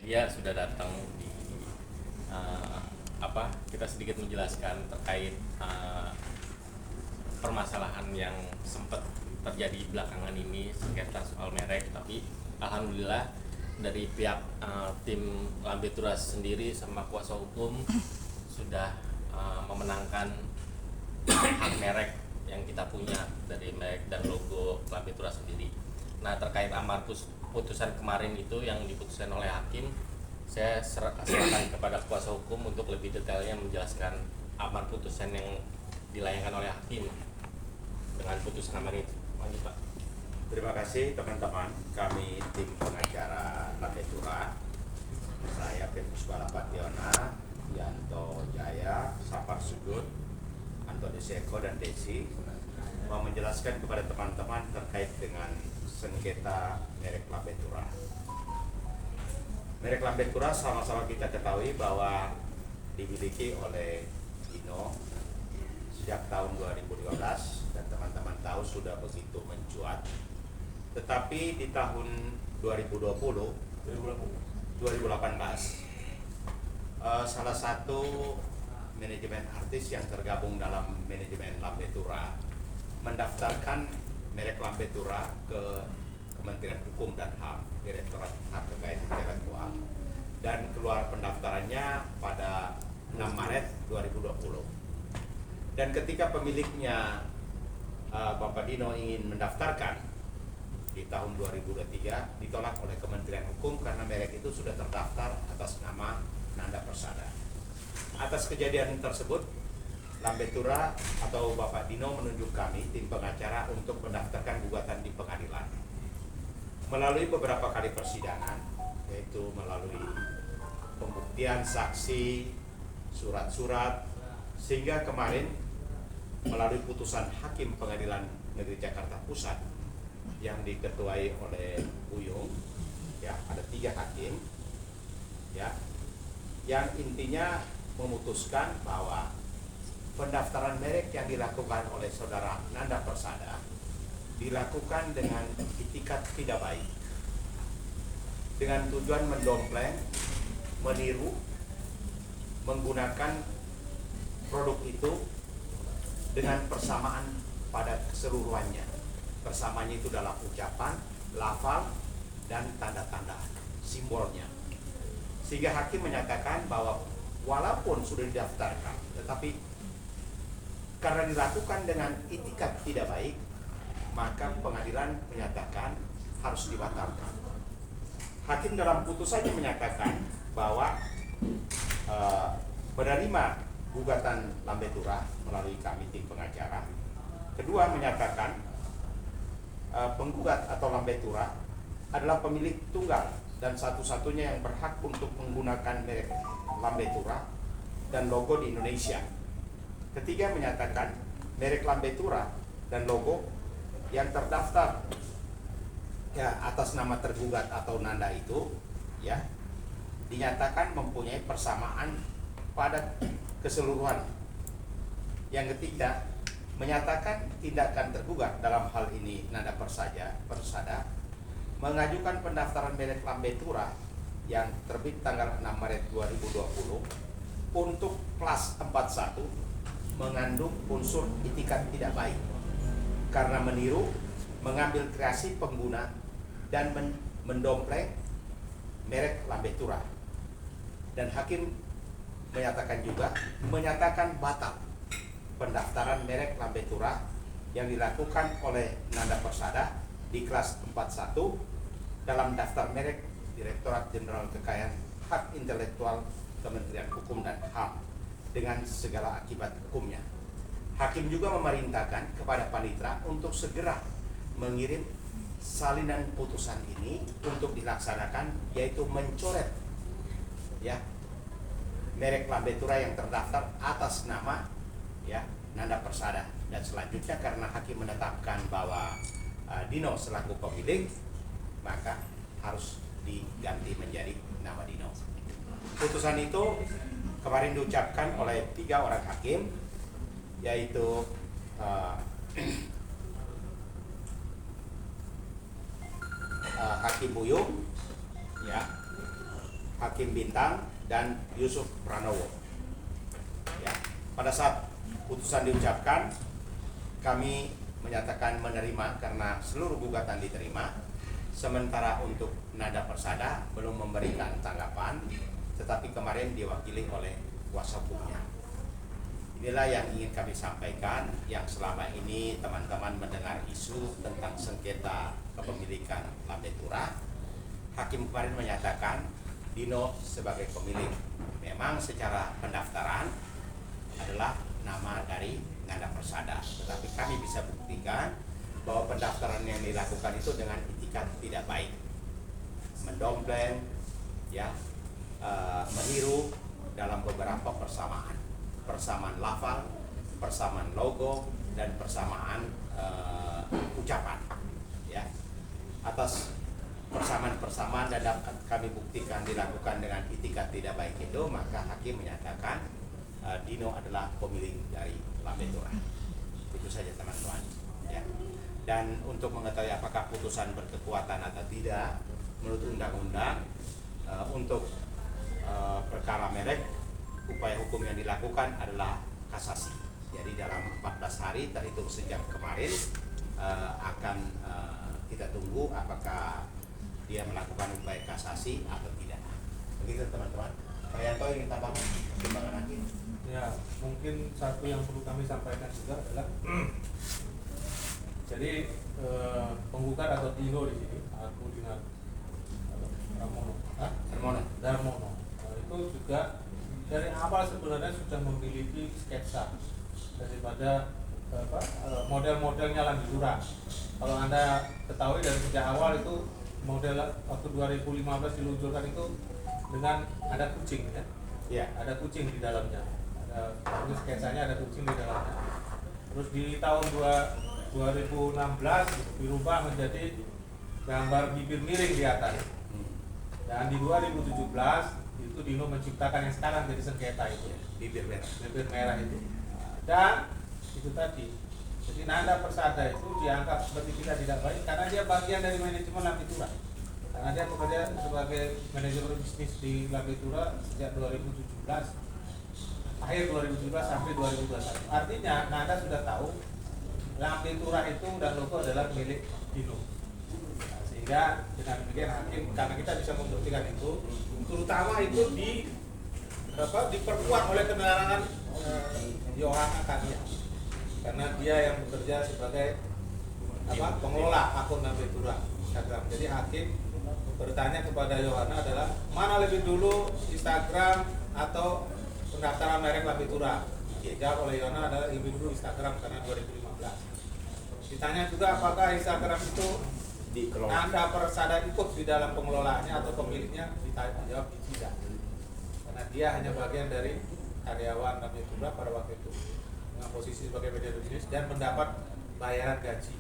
media sudah datang di uh, kita sedikit menjelaskan terkait permasalahan yang sempat terjadi belakangan ini sengketa soal merek, tapi alhamdulillah dari pihak tim Lambe Turas sendiri sama kuasa hukum sudah memenangkan hak merek yang kita punya dari merek dan logo Lambe Turas sendiri. Nah, terkait amar putusan kemarin itu yang diputuskan oleh hakim, saya serahkan kepada kuasa hukum untuk lebih detailnya menjelaskan amar putusan yang dilayangkan oleh hakim dengan putusan amar itu. Lanjut, Pak. Terima kasih teman-teman, kami tim pengacara Lambe Turas, saya Petrus Balapationa, Yanto Jaya, Sapar Sudut, Antoni Seko dan Desi mau menjelaskan kepada teman-teman terkait dengan sengketa merek Lambe Turas. Merek Lambe Turas sama-sama kita ketahui bahwa dimiliki oleh Dino sejak tahun 2012 dan teman-teman tahu sudah begitu mencuat. Tetapi di tahun 2018 salah satu manajemen artis yang tergabung dalam manajemen Lambe Turas mendaftarkan merek Lambe Turas ke Kementerian Hukum dan HAM, Direktorat Hak Kekayaan Intelektual, dan keluar pendaftarannya pada 6 Maret 2020. Dan ketika pemiliknya Bapak Dino ingin mendaftarkan di tahun 2023, ditolak oleh Kementerian Hukum karena merek itu sudah terdaftar atas nama Nanda Persada. Atas kejadian tersebut, Lambe Turas atau Bapak Dino menunjuk kami tim pengacara untuk mendaftarkan gugatan di pengadilan. Melalui beberapa kali persidangan, yaitu melalui pembuktian saksi, surat-surat, sehingga kemarin melalui putusan Hakim Pengadilan Negeri Jakarta Pusat yang diketuai oleh Buyung, ya, ada 3 hakim, ya, yang intinya memutuskan bahwa pendaftaran merek yang dilakukan oleh saudara Nanda Persada dilakukan dengan itikat tidak baik, dengan tujuan mendompleng, meniru, menggunakan produk itu dengan persamaan pada keseluruhannya. Persamanya itu dalam ucapan, lafal, dan tanda-tanda simbolnya. Sehingga hakim menyatakan bahwa walaupun sudah didaftarkan, tetapi karena dilakukan dengan itikat tidak baik, maka pengadilan menyatakan harus dibatalkan. Hakim dalam putusannya menyatakan bahwa menerima gugatan Lambe Turas melalui kami tim pengacara. Kedua, menyatakan penggugat atau Lambe Turas adalah pemilik tunggal dan satu-satunya yang berhak untuk menggunakan merek Lambe Turas dan logo di Indonesia. Ketiga, menyatakan merek Lambe Turas dan logo yang terdaftar ya atas nama tergugat atau Nanda itu, ya, dinyatakan mempunyai persamaan pada keseluruhan. Yang ketiga, menyatakan tindakan tergugat dalam hal ini Nanda Persada mengajukan pendaftaran merek Lambe Turas yang terbit tanggal 6 Maret 2020 untuk kelas 41 mengandung unsur itikat tidak baik karena meniru, mengambil kreasi pengguna dan mendompleng merek Lambe Turas. Dan hakim menyatakan batal pendaftaran merek Lambe Turas yang dilakukan oleh Nanda Persada di kelas 41 dalam daftar merek Direktorat Jenderal Kekayaan Hak Intelektual Kementerian Hukum dan HAM dengan segala akibat hukumnya. Hakim juga memerintahkan kepada panitera untuk segera mengirim salinan putusan ini untuk dilaksanakan, yaitu mencoret, ya, merek Lambe Turas yang terdaftar atas nama, ya, Nanda Persada. Dan selanjutnya karena hakim menetapkan bahwa Dino selaku pemilik, maka harus diganti menjadi nama Dino. Putusan itu kemarin diucapkan oleh 3 orang hakim, yaitu Hakim Buyung, ya, Hakim Bintang, dan Yusuf Pranowo. Ya, pada saat putusan diucapkan, kami menyatakan menerima karena seluruh gugatan diterima. Sementara untuk Nada Persada belum memberikan tanggapan, tetapi kemarin diwakili oleh kuasa hukumnya. Inilah yang ingin kami sampaikan, yang selama ini teman-teman mendengar isu tentang sengketa kepemilikan Lambe-Tura. Hakim kemarin menyatakan Dino sebagai pemilik. Memang secara pendaftaran adalah nama dari Nada Persada, tetapi kami bisa buktikan bahwa pendaftaran yang dilakukan itu dengan itikat tidak baik, mendompleng, ya, meniru dalam beberapa persamaan lafal, persamaan logo, dan persamaan ucapan, ya. Atas persamaan dan dapat kami buktikan dilakukan dengan itikat tidak baik itu, maka hakim menyatakan Dino adalah pemilik dari Lambe-Tura. Itu saja teman-teman, ya. Dan untuk mengetahui apakah putusan berkekuatan atau tidak menurut undang-undang, untuk perkara merek, upaya hukum yang dilakukan adalah kasasi. Jadi dalam 14 hari terhitung sejak kemarin akan kita tunggu apakah dia melakukan upaya kasasi atau tidak. Begitu teman-teman. Pak Yanto ingin tambahkan pertimbangan hakim? Ya, mungkin satu yang perlu kami sampaikan juga adalah jadi penggugat atau Dino di sini, aku Dinar Darmono, itu juga dari awal sebenarnya sudah memiliki sketsa daripada model-modelnya Lambe-Tura. Kalau Anda ketahui dari sejak awal itu model waktu 2015 diluncurkan itu dengan ada kucing, ya. Ya. Ada kucing di dalamnya. Ada sketsanya, ada kucing di dalamnya. Terus di tahun 2016 dirubah menjadi gambar bibir miring di atas. Dan di 2017 itu Dino menciptakan yang sekarang jadi sengketa itu, Bibir merah itu. Dan itu tadi, jadi Nada Persada itu dianggap seperti kita tidak baik karena dia bagian dari manajemen Lambe-Tura. Karena dia bekerja sebagai manajemen bisnis di Lambe-Tura sejak 2017, akhir 2017 sampai 2021. Artinya Nada sudah tahu Lambe-Tura itu dan logo adalah milik Dino. Nah, sehingga dengan demikian hakim, karena kita bisa membuktikan itu, terutama itu diperkuat oleh keterangan Yohana Kania, karena dia yang bekerja sebagai pengelola akun Lambe-Tura Instagram. Jadi hakim bertanya kepada Yohana adalah mana lebih dulu Instagram atau pendaftaran merek Lambe-Tura. Dijawab oleh Yohana adalah lebih dulu Instagram karena 2015. Ditanya juga apakah Instagram itu Nada Persada ikut di dalam pengelolaannya atau pemiliknya, dijawab tidak. Karena dia hanya bagian dari karyawan Lambe-Tura pada waktu itu dengan posisi sebagai media bisnis dan mendapat bayaran gaji.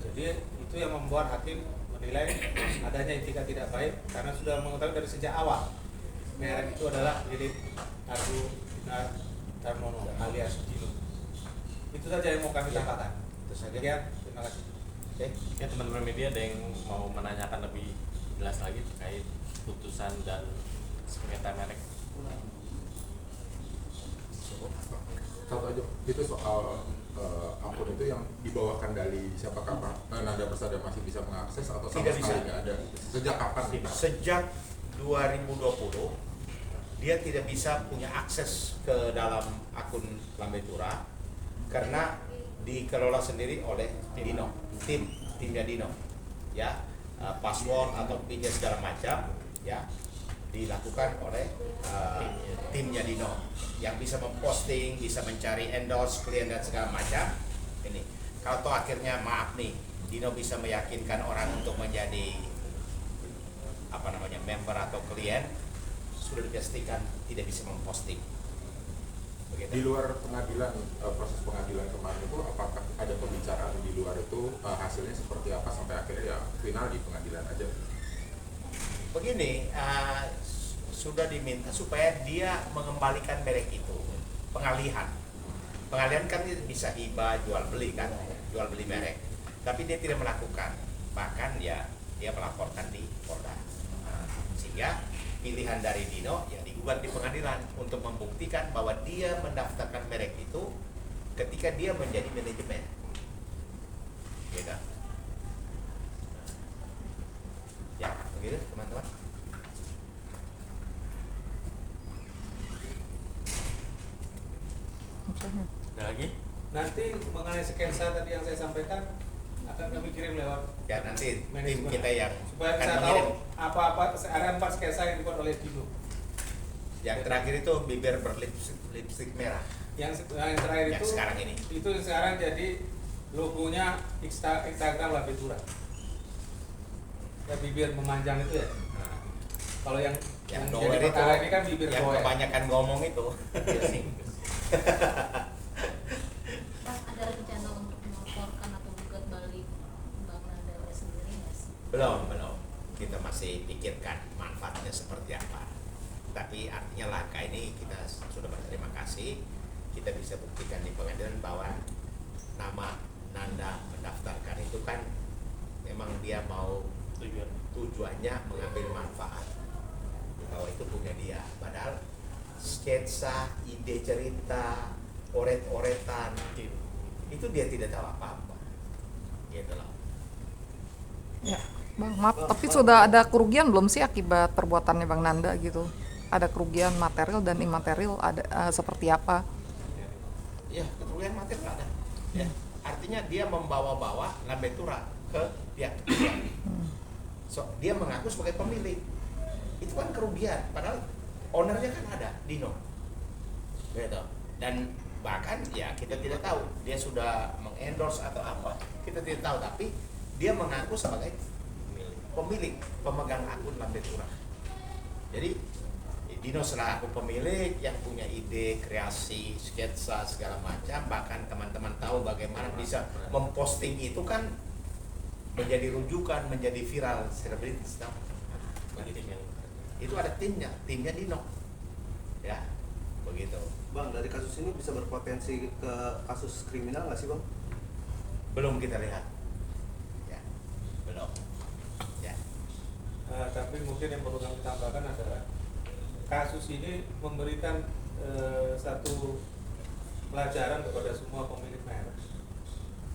Jadi itu yang membuat hakim menilai adanya etikat tidak baik karena sudah mengetahui dari sejak awal merek itu adalah milik Aku Dinar Darmono alias Dino. Itu saja yang mau kami tambahkan. Demikian, terima kasih. Oke, ya teman-teman media ada yang mau menanyakan lebih jelas lagi terkait putusan dan sengketa merek? Satu aja, itu soal akun itu yang di bawah kendali siapa kapan Nada Persada masih bisa mengakses atau sama sekali nggak ada? Sejak kapan? Sejak 2020 dia tidak bisa punya akses ke dalam akun Lambe-Tura karena dikelola sendiri oleh Dino, timnya Dino, ya. Password atau PIN segala macam, ya, dilakukan oleh timnya Dino yang bisa memposting, bisa mencari endorse klien dan segala macam. Ini kalau toh akhirnya maaf nih, Dino bisa meyakinkan orang untuk menjadi member atau klien, sudah dipastikan tidak bisa memposting. Begitu. Di luar pengadilan, proses pengadilan kemarin itu apakah ada pembicaraan di luar itu hasilnya seperti apa sampai akhirnya ya final di pengadilan aja? Begini, sudah diminta supaya dia mengembalikan merek itu, pengalihan kan bisa hibah, jual beli merek, tapi dia tidak melakukan, bahkan ya dia melaporkan di Polda, sehingga pilihan dari Dino ya digugat di pengadilan untuk membuktikan bahwa dia mendaftarkan merek itu ketika dia menjadi manajemen. Ya kan? Ya, begitu teman-teman. Ada lagi? Nanti mengenai sketsa tadi yang saya sampaikan akan kami kirim lewat Ya nanti tim manajemen, kita yang supaya akan saya mengirim. tahu apa-apa ada 4 sketsa yang dibuat oleh Dino. Yang terakhir itu bibir berlipstik merah. Yang terakhir Yang itu sekarang ini. Itu yang sekarang jadi logonya Instagram Lambetura. Ya bibir memanjang itu ya. Nah, Kalau yang doer jadi itu perkara ini kan bibir yang doer. kebanyakan ngomong itu. Pak, ada rencana untuk melaporkan atau gugat balik Bang Nanda sendiri nggak sih? belum. Kita masih pikirkan manfaatnya seperti apa. Tapi artinya langkah ini kita sudah berterima kasih. Kita bisa buktikan di pengadilan bahwa nama Nanda mendaftarkan itu kan memang dia mau tujuannya mengambil manfaat bahwa itu punya dia. Padahal sketsa, ide cerita, oret-oretan itu dia tidak tahu apa-apa. Gitu loh. Ya, Bang, maaf, tapi sudah ada kerugian belum sih akibat perbuatannya Bang Nanda gitu? Ada kerugian material dan imaterial ada seperti apa? Ya, kerugian material ada. Ya. Artinya dia membawa-bawa Lambetura ke pihak ketiga. So, dia mengaku sebagai pemilik. Itu kan kerugian, padahal ownernya kan ada, Dino. Gitu. Dan bahkan ya kita tidak tahu dia sudah mengendorse atau apa. Kita tidak tahu, tapi dia mengaku sebagai pemilik, pemegang akun Lambetura. Jadi Dino selaku pemilik yang punya ide, kreasi, sketsa segala macam, bahkan teman-teman tahu bagaimana bisa memposting itu kan menjadi rujukan, menjadi viral selebritis. Begitu. Itu ada timnya Dino. Ya, begitu. Bang, dari kasus ini bisa berpotensi ke kasus kriminal nggak sih, Bang? Belum kita lihat. Ya, belum. Ya. Tapi mungkin yang perlu kami tambahkan adalah kasus ini memberikan satu pelajaran kepada semua pemilik merek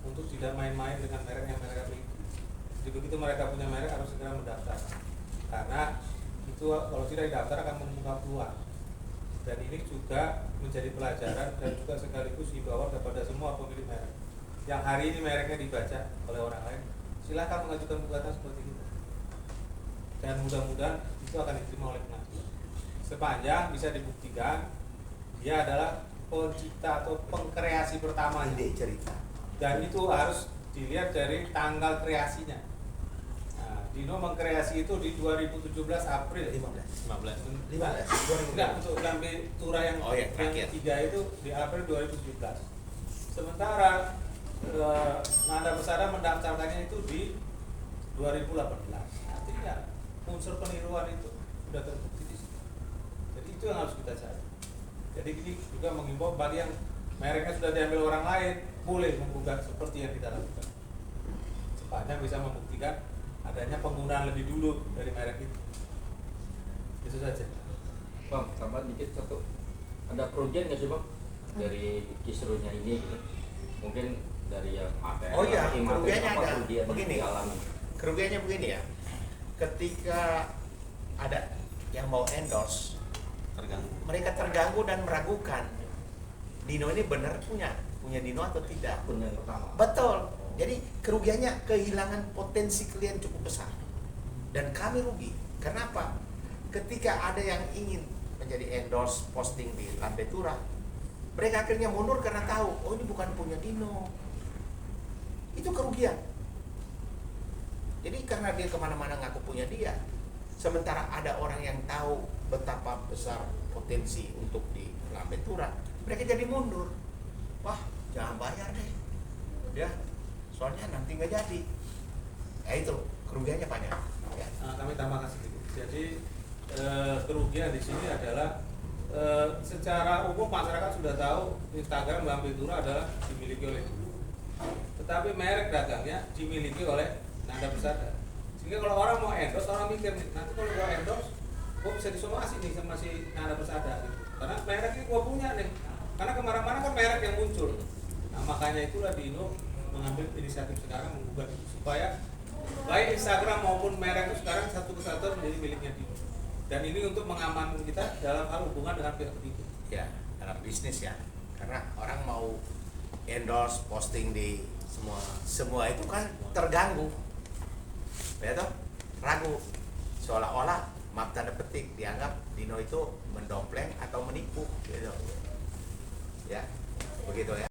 untuk tidak main-main dengan merek yang mereka miliki. Jadi begitu mereka punya merek harus segera mendaftar, karena itu kalau tidak didaftar akan membuka peluang. Dan ini juga menjadi pelajaran dan juga sekaligus himbauan kepada semua pemilik merek yang hari ini mereknya dibaca oleh orang lain, silakan mengajukan gugatan seperti itu, dan mudah-mudahan itu akan diterima oleh pengadilan sepanjang bisa dibuktikan dia adalah pencipta atau pengkreasi pertama Ide cerita. dan itu harus dilihat dari tanggal kreasinya. Nah, Dino mengkreasi itu di 2017 April 15. 15. Enggak, untuk Lambetura yang Oh, yang terakhir. ketiga itu di April 2017. Sementara Nanda Persada mendaftarkannya itu di 2018. Artinya unsur peniruan itu sudah terbukti di situ. Jadi itu yang harus kita cari. Jadi ini juga mengimbau bagi yang mereknya sudah diambil orang lain, boleh menggugat seperti yang kita lakukan. Sepanjang bisa membuktikan adanya penggunaan lebih dulu dari merek itu. Itu saja. Bang, tambah dikit satu. Ada kerugian nggak sih Bang dari kisruhnya ini gitu? Mungkin dari yang material. Oh iya, imaterial, kerugiannya apa ada. kerugian yang Begini. dialami? Kerugiannya begini ya. Ketika ada yang mau endorse, mereka terganggu dan meragukan Dino ini benar punya Dino atau tidak. Akun yang pertama. Betul. Jadi kerugiannya kehilangan potensi klien cukup besar. Dan kami rugi. Kenapa? Ketika ada yang ingin menjadi endorse posting di Lambetura, mereka akhirnya mundur karena tahu, oh ini bukan punya Dino. Itu kerugian. Jadi karena dia kemana-mana ngaku punya dia, sementara ada orang yang tahu betapa besar potensi untuk di Lambetura, mereka jadi mundur. Wah, jangan bayar deh, ya, soalnya nanti nggak jadi. Ya itu kerugiannya banyak. Ya. Nah, kami tambahkan sedikit. Jadi kerugian di sini adalah secara umum masyarakat sudah tahu Instagram Lambetura adalah dimiliki oleh Dino. Tetapi merek dagangnya dimiliki oleh Nanda Persada. Sehingga kalau orang mau endorse, orang mikir nanti kalau gua endorse kok bisa disomasi nih sama si Nanda Persada gitu. Karena merek ini gua punya nih. Karena kemana-mana kan merek yang muncul. Nah makanya itulah Dino mengambil inisiatif sekarang menggugat itu supaya baik Instagram maupun merek itu sekarang satu kesatuan menjadi miliknya Dino. Dan ini untuk mengamankan kita dalam hal hubungan dengan pihak ketiga. Ya, dalam bisnis ya. Karena orang mau endorse, posting di semua itu kan terganggu. Ya toh? Ragu. Seolah-olah maaf tanda petik dianggap Dino itu mendompleng atau menipu gitu. Ya, begitu ya.